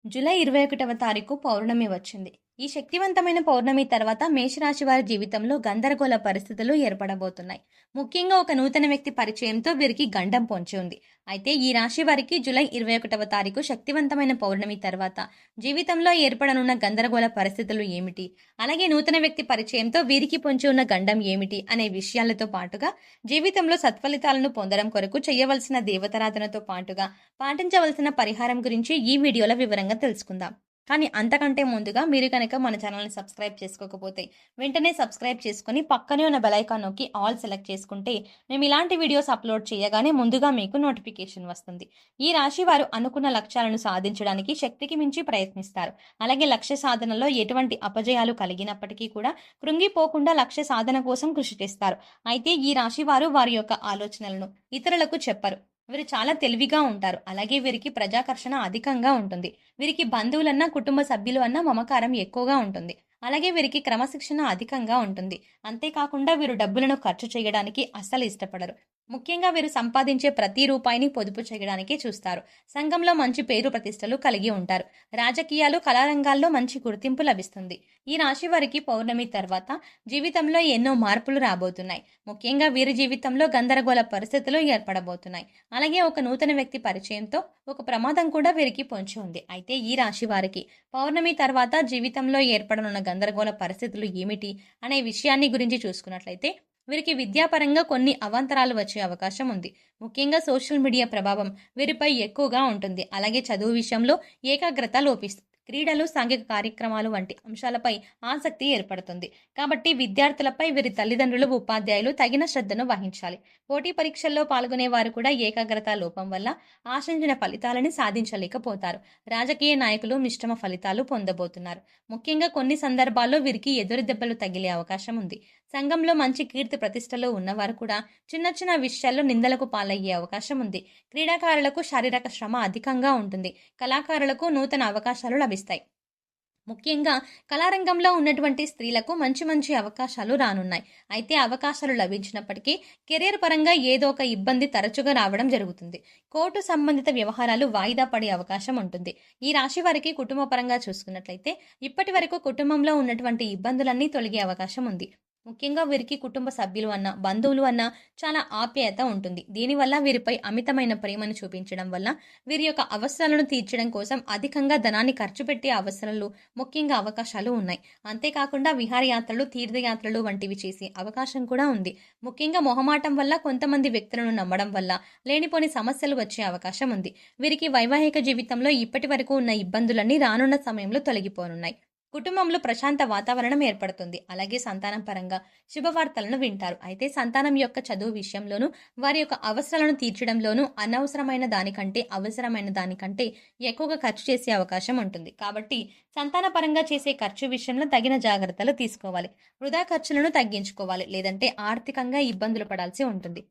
July 21వ తారీఖు పౌర్ణమి వచ్చింది. ఈ శక్తివంతమైన పౌర్ణమి తర్వాత మేషరాశి వారి జీవితంలో గందరగోళ పరిస్థితులు ఏర్పడబోతున్నాయి. ముఖ్యంగా ఒక నూతన వ్యక్తి పరిచయంతో వీరికి గండం పొంచి ఉంది. అయితే ఈ రాశి వారికి జూలై 21వ తారీఖు శక్తివంతమైన పౌర్ణమి తర్వాత జీవితంలో ఏర్పడనున్న గందరగోళ పరిస్థితులు ఏమిటి? అలాగే నూతన వ్యక్తి పరిచయంతో వీరికి పొంచి ఉన్న గండం ఏమిటి? అనే విషయాలతో పాటుగా జీవితంలో సత్ఫలితాలను పొందడం కొరకు చేయవలసిన దేవతారాధనతో పాటుగా పాటించవలసిన పరిహారం గురించి ఈ వీడియోలో వివరంగా తెలుసుకుందాం. కానీ అంతకంటే ముందుగా మీరు కనుక మన ఛానల్‌ని సబ్స్క్రైబ్ చేసుకోకపోతే వెంటనే సబ్స్క్రైబ్ చేసుకొని పక్కనే ఉన్న బెల్ ఐకాన్ నొక్కి ఆల్ సెలెక్ట్ చేసుకుంటే మేము ఇలాంటి వీడియోస్ అప్లోడ్ చేయగానే ముందుగా మీకు నోటిఫికేషన్ వస్తుంది. ఈ రాశి వారు అనుకున్న లక్ష్యాలను సాధించడానికి శక్తికి మించి ప్రయత్నిస్తారు. అలాగే లక్ష్య సాధనలో ఎటువంటి అపజయాలు కలిగినప్పటికీ కూడా కృంగిపోకుండా లక్ష్య సాధన కోసం కృషి చేస్తారు. అయితే ఈ రాశి వారు వారి యొక్క ఆలోచనలను ఇతరులకు చెప్పరు. వీరు చాలా తెలివిగా ఉంటారు. అలాగే వీరికి ప్రజాకర్షణ అధికంగా ఉంటుంది. వీరికి బంధువులన్నా, కుటుంబ సభ్యులు అన్నా మమకారం ఎక్కువగా ఉంటుంది. అలాగే వీరికి క్రమశిక్షణ అధికంగా ఉంటుంది. అంతేకాకుండా వీరు డబ్బులను ఖర్చు చేయడానికి అస్సలు ఇష్టపడరు. ముఖ్యంగా వీరు సంపాదించే ప్రతి రూపాయిని పొదుపు చేయడానికే చూస్తారు. సంఘంలో మంచి పేరు ప్రతిష్టలు కలిగి ఉంటారు. రాజకీయాలు, కళారంగాల్లో మంచి గుర్తింపు లభిస్తుంది. ఈ రాశి వారికి పౌర్ణమి తర్వాత జీవితంలో ఎన్నో మార్పులు రాబోతున్నాయి. ముఖ్యంగా వీరి జీవితంలో గందరగోళ పరిస్థితులు ఏర్పడబోతున్నాయి. అలాగే ఒక నూతన వ్యక్తి పరిచయంతో ఒక ప్రమాదం కూడా వీరికి పొంచి ఉంది. అయితే ఈ రాశి వారికి పౌర్ణమి తర్వాత జీవితంలో ఏర్పడనున్న గందరగోళ పరిస్థితులు ఏమిటి అనే విషయాన్ని గురించి చూసుకున్నట్లయితే వీరికి విద్యాపరంగా కొన్ని అవాంతరాలు వచ్చే అవకాశం ఉంది. ముఖ్యంగా సోషల్ మీడియా ప్రభావం వీరిపై ఎక్కువగా ఉంటుంది. అలాగే చదువు విషయంలో ఏకాగ్రత లోపిస్తుంది. క్రీడలు, సాంఘిక కార్యక్రమాలు వంటి అంశాలపై ఆసక్తి ఏర్పడుతుంది. కాబట్టి విద్యార్థులపై వీరి తల్లిదండ్రులు, ఉపాధ్యాయులు తగిన శ్రద్ధను వహించాలి. పోటీ పరీక్షల్లో పాల్గొనే వారు కూడా ఏకాగ్రత లోపం వల్ల ఆశించిన ఫలితాలని సాధించలేకపోతారు. రాజకీయ నాయకులు మిశ్రమ ఫలితాలు పొందబోతున్నారు. ముఖ్యంగా కొన్ని సందర్భాల్లో వీరికి ఎదురు దెబ్బలు తగిలే అవకాశం ఉంది. సంఘంలో మంచి కీర్తి ప్రతిష్టలు ఉన్నవారు కూడా చిన్న చిన్న విషయాల్లో నిందలకు పాలయ్యే అవకాశం ఉంది. క్రీడాకారులకు శారీరక శ్రమ అధికంగా ఉంటుంది. కళాకారులకు నూతన అవకాశాలు లభిస్తాయి. ముఖ్యంగా కళారంగంలో ఉన్నటువంటి స్త్రీలకు మంచి మంచి అవకాశాలు రానున్నాయి. అయితే అవకాశాలు లభించినప్పటికీ కెరీర్ పరంగా ఏదో ఒక ఇబ్బంది తరచుగా రావడం జరుగుతుంది. కోర్టు సంబంధిత వ్యవహారాలు వాయిదా పడే అవకాశం ఉంటుంది. ఈ రాశి వారికి కుటుంబ పరంగా చూసుకున్నట్లయితే ఇప్పటి వరకు కుటుంబంలో ఉన్నటువంటి ఇబ్బందులన్నీ తొలగే అవకాశం ఉంది. ముఖ్యంగా వీరికి కుటుంబ సభ్యులు అన్న, బంధువులు అన్న చాలా ఆప్యాయత ఉంటుంది. దీనివల్ల వీరిపై అమితమైన ప్రేమను చూపించడం వల్ల వీరి యొక్క అవసరాలను తీర్చడం కోసం అధికంగా ధనాన్ని ఖర్చు పెట్టే అవసరాలు, ముఖ్యంగా అవకాశాలు ఉన్నాయి. అంతేకాకుండా విహారయాత్రలు, తీర్థయాత్రలు వంటివి చేసే అవకాశం కూడా ఉంది. ముఖ్యంగా మొహమాటం వల్ల కొంతమంది వ్యక్తులను నమ్మడం వల్ల లేనిపోని సమస్యలు వచ్చే అవకాశం ఉంది. వీరికి వైవాహిక జీవితంలో ఇప్పటి వరకు ఉన్న ఇబ్బందులన్నీ రానున్న సమయంలో తొలగిపోనున్నాయి. కుటుంబంలో ప్రశాంత వాతావరణం ఏర్పడుతుంది. అలాగే సంతానం పరంగా శుభవార్తలను వింటారు. అయితే సంతానం యొక్క చదువు విషయంలోనూ, వారి యొక్క అవసరాలను తీర్చడంలోనూ అనవసరమైన దానికంటే, అవసరమైన దానికంటే ఎక్కువగా ఖర్చు చేసే అవకాశం ఉంటుంది. కాబట్టి సంతాన పరంగా చేసే ఖర్చు విషయంలో తగిన జాగ్రత్తలు తీసుకోవాలి. వృధా ఖర్చులను తగ్గించుకోవాలి. లేదంటే ఆర్థికంగా ఇబ్బందులు పడాల్సి ఉంటుంది.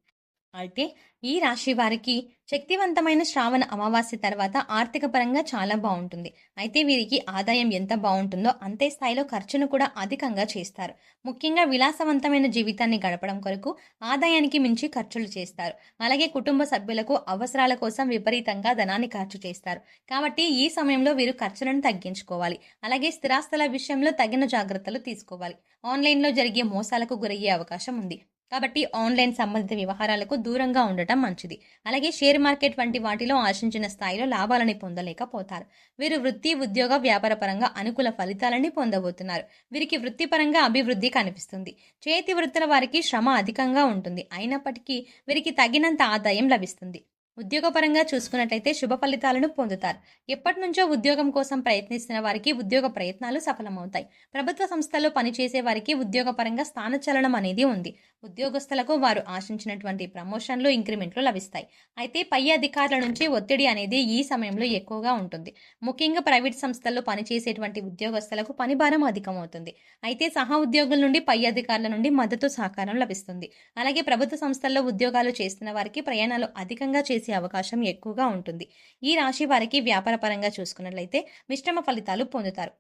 అయితే ఈ రాశి వారికి శక్తివంతమైన శ్రావణ అమావాస్య తర్వాత ఆర్థిక పరంగా చాలా బాగుంటుంది. అయితే వీరికి ఆదాయం ఎంత బాగుంటుందో అంతే స్థాయిలో ఖర్చును కూడా అధికంగా చేస్తారు. ముఖ్యంగా విలాసవంతమైన జీవితాన్ని గడపడం కొరకు ఆదాయానికి మించి ఖర్చులు చేస్తారు. అలాగే కుటుంబ సభ్యులకు అవసరాల కోసం విపరీతంగా ధనాన్ని ఖర్చు చేస్తారు. కాబట్టి ఈ సమయంలో వీరు ఖర్చులను తగ్గించుకోవాలి. అలాగే స్థిరాస్తుల విషయంలో తగిన జాగ్రత్తలు తీసుకోవాలి. ఆన్లైన్లో జరిగే మోసాలకు గురయ్యే అవకాశం ఉంది. కాబట్టి ఆన్లైన్ సంబంధిత వ్యవహారాలకు దూరంగా ఉండటం మంచిది. అలాగే షేర్ మార్కెట్ వంటి వాటిలో ఆశించిన స్థాయిలో లాభాలని పొందలేకపోతారు. వీరు వృత్తి, ఉద్యోగ, వ్యాపార పరంగా అనుకూల ఫలితాలని పొందబోతున్నారు. వీరికి వృత్తిపరంగా అభివృద్ధి కనిపిస్తుంది. చేతి వృత్తుల వారికి శ్రమ అధికంగా ఉంటుంది. అయినప్పటికీ వీరికి తగినంత ఆదాయం లభిస్తుంది. ఉద్యోగపరంగా చూసుకున్నట్లయితే శుభ ఫలితాలను పొందుతారు. ఎప్పటి నుంచో ఉద్యోగం కోసం ప్రయత్నిస్తున్న వారికి ఉద్యోగ ప్రయత్నాలు సఫలమవుతాయి. ప్రభుత్వ సంస్థల్లో పనిచేసే వారికి ఉద్యోగపరంగా స్థానచలనం అనేది ఉంది. ఉద్యోగస్తులకు వారు ఆశించినటువంటి ప్రమోషన్లు, ఇంక్రిమెంట్లు లభిస్తాయి. అయితే పై అధికారుల నుంచి ఒత్తిడి అనేది ఈ సమయంలో ఎక్కువగా ఉంటుంది. ముఖ్యంగా ప్రైవేట్ సంస్థల్లో పనిచేసేటువంటి ఉద్యోగస్తులకు పనిభారం అధికమవుతుంది. అయితే సహా ఉద్యోగుల నుండి, పై అధికారుల నుండి మద్దతు, సహకారం లభిస్తుంది. అలాగే ప్రభుత్వ సంస్థల్లో ఉద్యోగాలు చేస్తున్న వారికి ప్రయాణాలు అధికంగా చేసే అవకాశం ఎక్కువగా ఉంటుంది. ఈ రాశి వారికి వ్యాపార పరంగా చూసుకున్నట్లయితే మిశ్రమ ఫలితాలు పొందుతారు.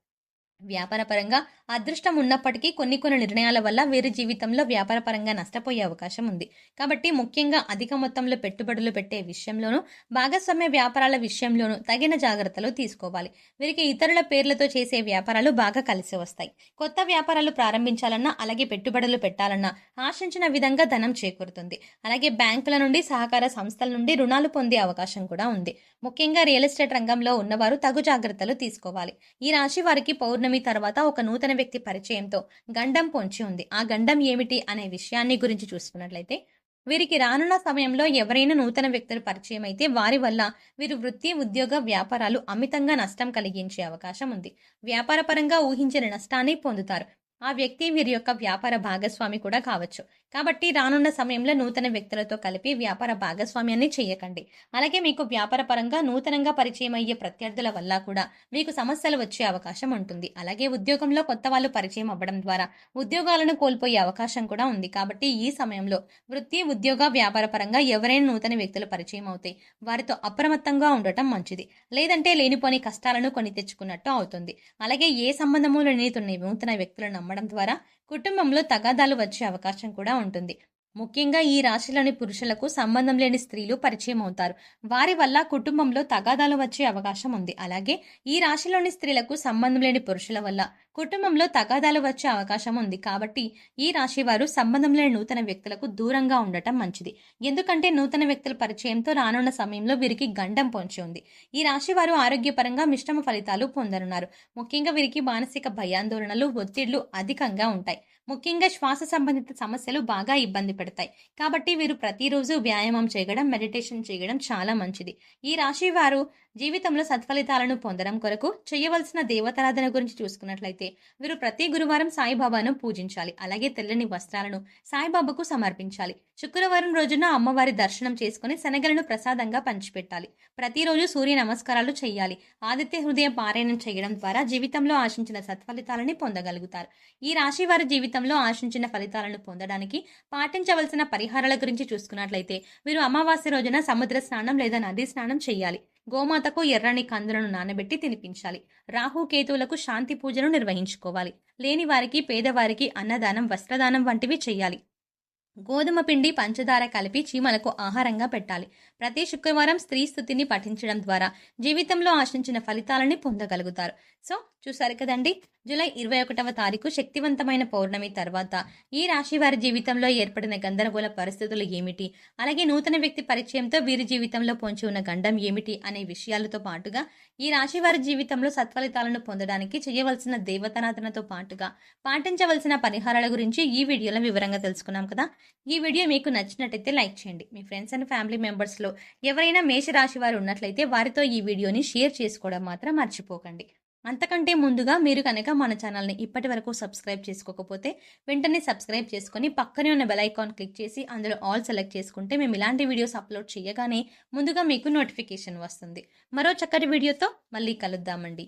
వ్యాపారపరంగా అదృష్టం ఉన్నప్పటికీ కొన్ని నిర్ణయాల వల్ల వీరి జీవితంలో వ్యాపారపరంగా నష్టపోయే అవకాశం ఉంది. కాబట్టి ముఖ్యంగా అధిక మొత్తంలో పెట్టుబడులు పెట్టే విషయంలోనూ, భాగస్వామ్య వ్యాపారాల విషయంలోనూ తగిన జాగ్రత్తలు తీసుకోవాలి. వీరికి ఇతరుల పేర్లతో చేసే వ్యాపారాలు బాగా కలిసి వస్తాయి. కొత్త వ్యాపారాలు ప్రారంభించాలన్నా, అలాగే పెట్టుబడులు పెట్టాలన్నా ఆశించిన విధంగా ధనం చేకూరుతుంది. అలాగే బ్యాంకుల నుండి, సహకార సంస్థల నుండి రుణాలు పొందే అవకాశం కూడా ఉంది. ముఖ్యంగా రియల్ ఎస్టేట్ రంగంలో ఉన్నవారు తగు జాగ్రత్తలు తీసుకోవాలి. ఈ రాశి వారికి పౌర్ణమి తర్వాత ఒక నూతన వ్యక్తి పరిచయంతో గండం పొంచి ఉంది. ఆ గండం ఏమిటి అనే విషయాన్ని గురించి చూసుకున్నట్లయితే, వీరికి రానున్న సమయంలో ఎవరైనా నూతన వ్యక్తులు పరిచయం అయితే వారి వల్ల వీరు వృత్తి, ఉద్యోగ, వ్యాపారాలు అమితంగా నష్టం కలిగించే అవకాశం ఉంది. వ్యాపారపరంగా ఊహించిన నష్టాన్ని పొందుతారు. ఆ వ్యక్తి వీరి యొక్క వ్యాపార భాగస్వామి కూడా కావచ్చు. కాబట్టి రానున్న సమయంలో నూతన వ్యక్తులతో కలిపి వ్యాపార భాగస్వామ్యాన్ని చేయకండి. అలాగే మీకు వ్యాపార పరంగా నూతనంగా పరిచయం అయ్యే ప్రత్యర్థుల వల్ల కూడా మీకు సమస్యలు వచ్చే అవకాశం ఉంటుంది. అలాగే ఉద్యోగంలో కొత్త వాళ్ళు పరిచయం అవ్వడం ద్వారా ఉద్యోగాలను కోల్పోయే అవకాశం కూడా ఉంది. కాబట్టి ఈ సమయంలో వృత్తి, ఉద్యోగ, వ్యాపార పరంగా ఎవరైనా నూతన వ్యక్తులు పరిచయం అవుతాయి, వారితో అప్రమత్తంగా ఉండటం మంచిది. లేదంటే లేనిపోని కష్టాలను కొని తెచ్చుకున్నట్టు అవుతుంది. అలాగే ఏ సంబంధము లేని నూతన వ్యక్తులను నమ్మడం ద్వారా కుటుంబంలో తగాదాలు వచ్చే అవకాశం కూడా ఉంటుంది. ముఖ్యంగా ఈ రాశిలోని పురుషులకు సంబంధం లేని స్త్రీలు పరిచయం అవుతారు. వారి వల్ల కుటుంబంలో తగాదాలు వచ్చే అవకాశం ఉంది. అలాగే ఈ రాశిలోని స్త్రీలకు సంబంధం లేని పురుషుల వల్ల కుటుంబంలో తగాదాలు వచ్చే అవకాశం ఉంది. కాబట్టి ఈ రాశి వారు సంబంధం లేని నూతన వ్యక్తులకు దూరంగా ఉండటం మంచిది. ఎందుకంటే నూతన వ్యక్తుల పరిచయంతో రానున్న సమయంలో వీరికి గండం పొంచి ఉంది. ఈ రాశి వారు ఆరోగ్యపరంగా మిశ్రమ ఫలితాలు పొందనున్నారు. ముఖ్యంగా వీరికి మానసిక భయాందోళనలు, ఒత్తిళ్లు అధికంగా ఉంటాయి. ముఖ్యంగా శ్వాస సంబంధిత సమస్యలు బాగా ఇబ్బంది పెడతాయి. కాబట్టి వీరు ప్రతిరోజు వ్యాయామం చేయడం, మెడిటేషన్ చేయడం చాలా మంచిది. ఈ రాశి వారు జీవితంలో సత్ఫలితాలను పొందడం కొరకు చేయవలసిన దేవతారాధన గురించి చూసుకున్నట్లయితే, వీరు ప్రతి గురువారం సాయిబాబాను పూజించాలి. అలాగే తెల్లని వస్త్రాలను సాయిబాబాకు సమర్పించాలి. శుక్రవారం రోజున అమ్మవారి దర్శనం చేసుకుని శనగలను ప్రసాదంగా పంచిపెట్టాలి. ప్రతిరోజు సూర్య నమస్కారాలు చేయాలి. ఆదిత్య హృదయ పారాయణం చేయడం ద్వారా జీవితంలో ఆశించిన సత్ఫలితాలని పొందగలుగుతారు. ఈ రాశి వారి జీవితంలో ఆశించిన ఫలితాలను పొందడానికి పాటించవలసిన పరిహారాల గురించి చూసుకున్నట్లయితే, వీరు అమావాస్య రోజున సముద్ర స్నానం లేదా నదీ స్నానం చేయాలి. గోమాతకు ఎర్రని కందులను నానబెట్టి తినిపించాలి. రాహు, కేతువులకు శాంతి పూజను నిర్వహించుకోవాలి. లేని వారికి, పేదవారికి అన్నదానం, వస్త్రదానం వంటివి చేయాలి. గోధుమ పిండి, పంచదార కలిపి చీమలకు ఆహారంగా పెట్టాలి. ప్రతి శుక్రవారం స్త్రీ స్తుతిని పఠించడం ద్వారా జీవితంలో ఆశించిన ఫలితాలని పొందగలుగుతారు. సో చూసారు కదండి, జూలై 21వ తారీఖు శక్తివంతమైన పౌర్ణమి తర్వాత ఈ రాశి వారి జీవితంలో ఏర్పడిన గందరగోళ పరిస్థితులు ఏమిటి, అలాగే నూతన వ్యక్తి పరిచయంతో వీరి జీవితంలో పొంచి ఉన్న గండం ఏమిటి అనే విషయాలతో పాటుగా ఈ రాశి వారి జీవితంలో సత్ఫలితాలను పొందడానికి చేయవలసిన దేవతారాధనతో పాటుగా పాటించవలసిన పరిహారాల గురించి ఈ వీడియోలో వివరంగా తెలుసుకున్నాం కదా. ఈ వీడియో మీకు నచ్చినట్టయితే లైక్ చేయండి. మీ ఫ్రెండ్స్ అండ్ ఫ్యామిలీ మెంబర్స్లో ఎవరైనా మేషరాశి వారు ఉన్నట్లయితే వారితో ఈ వీడియోని షేర్ చేసుకోవడం మాత్రం మర్చిపోకండి. అంతకంటే ముందుగా మీరు కనుక మన ఛానల్ని ఇప్పటి వరకు సబ్స్క్రైబ్ చేసుకోకపోతే వెంటనే సబ్స్క్రైబ్ చేసుకొని పక్కనే ఉన్న బెల్ ఐకాన్ క్లిక్ చేసి అందులో ఆల్ సెలెక్ట్ చేసుకుంటే మేము ఇలాంటి వీడియోస్ అప్లోడ్ చేయగానే ముందుగా మీకు నోటిఫికేషన్ వస్తుంది. మరో చక్కటి వీడియోతో మళ్ళీ కలుద్దామండి.